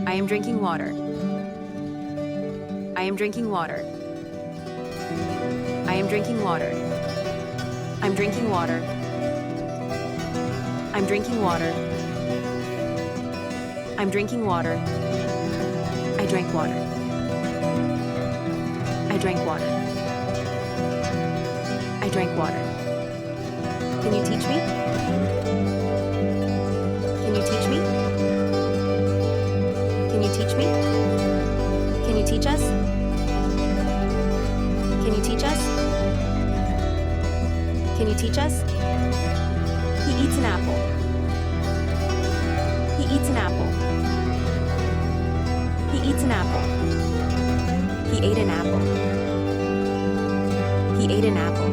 I am drinking water. I am drinking water. I am drinking water. I'm drinking water. I'm drinking water. I'm drinking water. I drank water. I drank water. I drank water. Can you teach me? Can you teach me? Can you teach me? Can you teach us? Can you teach us? Can you teach us? He eats an apple. He eats an apple. He eats an apple. He ate an apple. He ate an apple.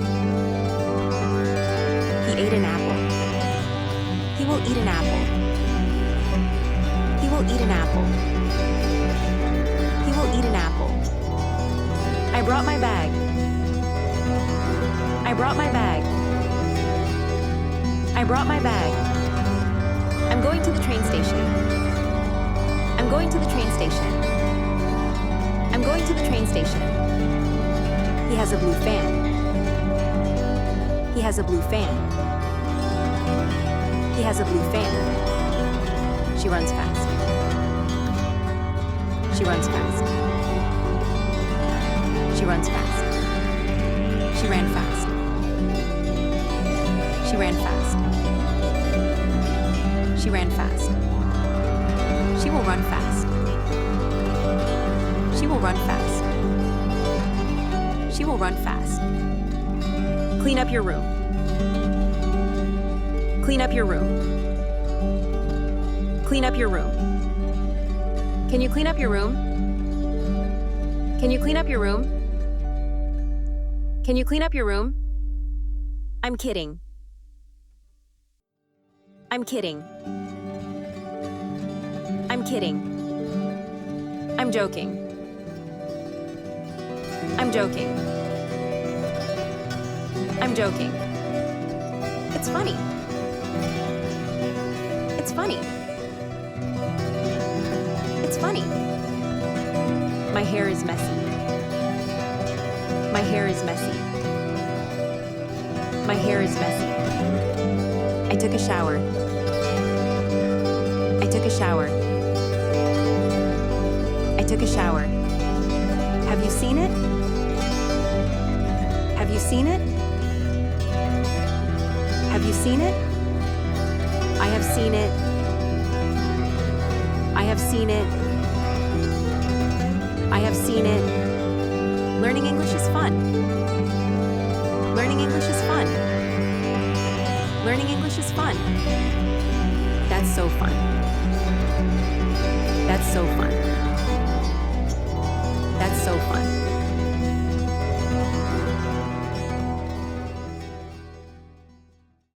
He ate an apple. He will eat an apple. He will eat an apple. He will eat an apple. I brought my bag. I brought my bag. I brought my bag. I'm going to the train station. I'm going to the train station. I'm going to the train station. He has a blue fan. He has a blue fan. He has a blue fan. She runs fast. She runs fast. She runs fast. She ran fast. She ran fast. She ran fast. She will run fast. She will run fast. She will run fast. Clean up your room. Clean up your room. Clean up your room. Can you clean up your room? Can you clean up your room? Can you clean up your room? I'm kidding. I'm kidding. I'm kidding. I'm joking. I'm joking. I'm joking. It's funny. It's funny. It's funny. My hair is messy. My hair is messy. My hair is messy. I took a shower. I took a shower. I took a shower. Have you seen it? Have you seen it? Have you seen it? I have seen it. I have seen it. I have seen it. Learning English is fun. Learning English is fun. Learning English is fun. That's so fun. That's so fun.